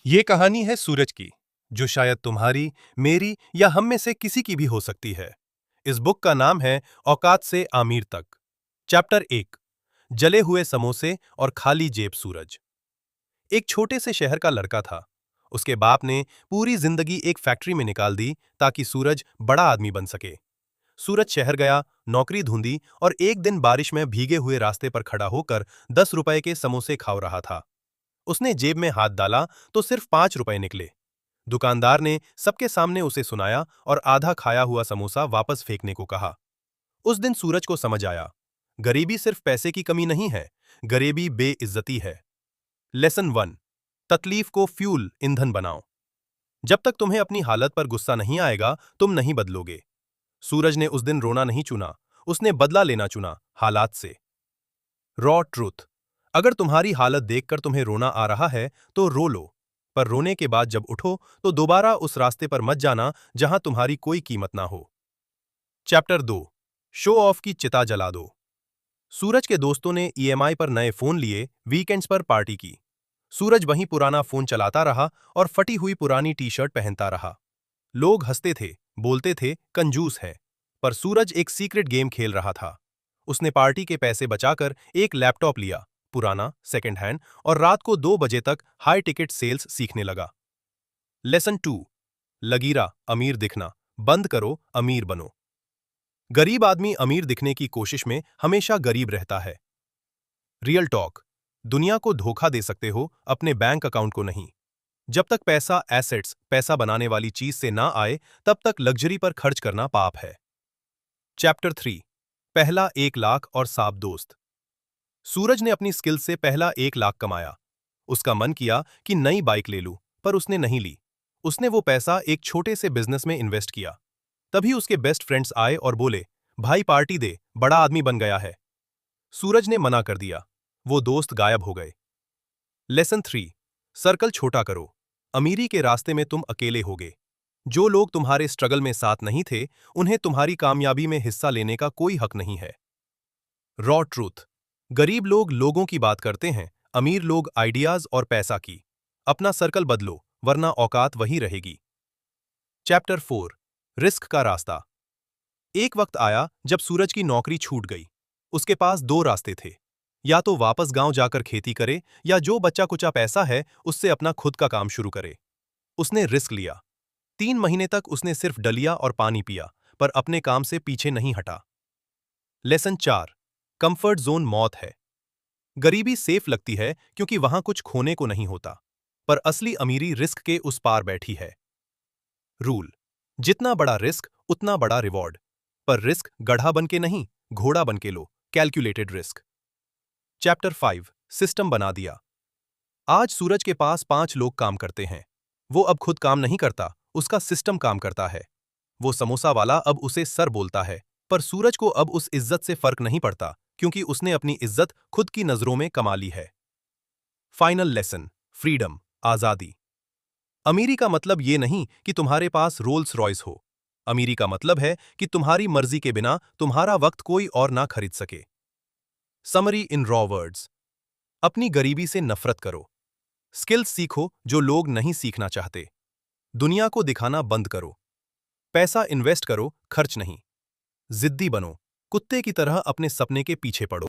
ये कहानी है सूरज की, जो शायद तुम्हारी, मेरी या हम में से किसी की भी हो सकती है। इस बुक का नाम है औकात से आमिर तक। चैप्टर 1, जले हुए समोसे और खाली जेब सूरज। एक छोटे से शहर का लड़का था। उसके बाप ने पूरी जिंदगी एक फैक्ट्री में निकाल दी ताकि सूरज बड़ा आदमी बन सके। सूरज शहर गया, नौकरी ढूंढी और एक दिन बारिश में भीगे हुए रास्ते पर खड़ा होकर 10 रुपए के समोसे खा रहा था। उसने जेब में हाथ डाला तो सिर्फ 5 रुपए निकले। दुकानदार ने सबके सामने उसे सुनाया और आधा खाया हुआ समोसा वापस फेंकने को कहा। उस दिन सूरज को समझ आया, गरीबी सिर्फ पैसे की कमी नहीं है, गरीबी बेइज्जती है। लेसन 1, तकलीफ को फ्यूल ईंधन बनाओ। जब तक तुम्हें अपनी हालत पर गुस्सा नहीं आएगा, तुम नहीं बदलोगे। सूरज ने उस दिन रोना नहीं चुना, उसने बदला लेना चुना, हालात से। Raw truth. अगर तुम्हारी हालत देखकर तुम्हें रोना आ रहा है तो रो लो, पर रोने के बाद जब उठो तो दोबारा उस रास्ते पर मत जाना जहां तुम्हारी कोई कीमत ना हो। चैप्टर 2, शो ऑफ की चिता जला दो। सूरज के दोस्तों ने ईएमआई पर नए फोन लिए, वीकेंड्स पर पार्टी की। सूरज वहीं पुराना फोन चलाता रहा और फटी हुई पुरानी टी शर्ट पहनता रहा। लोग हंसते थे, बोलते थे कंजूस है, पर सूरज एक सीक्रेट गेम खेल रहा था। उसने पार्टी के पैसे बचाकर एक लैपटॉप लिया, पुराना, सेकंड हैंड, और रात को 2 बजे तक हाई टिकट सेल्स सीखने लगा। लेसन 2, लगीरा अमीर दिखना बंद करो, अमीर बनो। गरीब आदमी अमीर दिखने की कोशिश में हमेशा गरीब रहता है। Real talk. दुनिया को धोखा दे सकते हो, अपने बैंक अकाउंट को नहीं। जब तक पैसा एसेट्स, पैसा बनाने वाली चीज से ना आए, तब तक लग्जरी पर खर्च करना पाप है। चैप्टर 3, पहला 1 लाख और सात दोस्त। सूरज ने अपनी स्किल से पहला 1 लाख कमाया। उसका मन किया कि नई बाइक ले लूं, पर उसने नहीं ली। उसने वो पैसा एक छोटे से बिजनेस में इन्वेस्ट किया। तभी उसके बेस्ट फ्रेंड्स आए और बोले, भाई पार्टी दे, बड़ा आदमी बन गया है। सूरज ने मना कर दिया। वो दोस्त गायब हो गए। लेसन 3, सर्कल छोटा करो। अमीरी के रास्ते में तुम अकेले होगे। जो लोग तुम्हारे स्ट्रगल में साथ नहीं थे, उन्हें तुम्हारी कामयाबी में हिस्सा लेने का कोई हक नहीं है। Raw truth. गरीब लोग लोगों की बात करते हैं, अमीर लोग आइडियाज और पैसा की। अपना सर्कल बदलो, वरना औकात वही रहेगी। चैप्टर 4, रिस्क का रास्ता। एक वक्त आया जब सूरज की नौकरी छूट गई। उसके पास 2 रास्ते थे, या तो वापस गांव जाकर खेती करे, या जो बच्चा कुचा पैसा है उससे अपना खुद का काम शुरू करे। उसने रिस्क लिया। 3 महीने तक उसने सिर्फ डलिया और पानी पिया, पर अपने काम से पीछे नहीं हटा। लेसन 4, कंफर्ट जोन मौत है। गरीबी सेफ लगती है क्योंकि वहां कुछ खोने को नहीं होता, पर असली अमीरी रिस्क के उस पार बैठी है। रूल। जितना बड़ा रिस्क उतना बड़ा रिवॉर्ड, पर रिस्क गधा बन के नहीं, घोड़ा बन के लो, कैलकुलेटेड रिस्क। चैप्टर 5, सिस्टम बना दिया। आज सूरज के पास 5 लोग काम करते हैं। वो अब खुद काम नहीं करता, उसका सिस्टम काम करता है। वो समोसा वाला अब उसे सर बोलता है, पर सूरज को अब उस इज्जत से फर्क नहीं पड़ता, क्योंकि उसने अपनी इज्जत खुद की नजरों में कमा ली है। फाइनल लेसन, फ्रीडम, आजादी। अमीरी का मतलब ये नहीं कि तुम्हारे पास रोल्स रॉयस हो। अमीरी का मतलब है कि तुम्हारी मर्जी के बिना तुम्हारा वक्त कोई और ना खरीद सके। समरी इन रॉ वर्ड्स। अपनी गरीबी से नफरत करो। स्किल्स सीखो जो लोग नहीं सीखना चाहते। दुनिया को दिखाना बंद करो। पैसा इन्वेस्ट करो, खर्च नहीं। जिद्दी बनो, कुत्ते की तरह अपने सपने के पीछे पड़ो।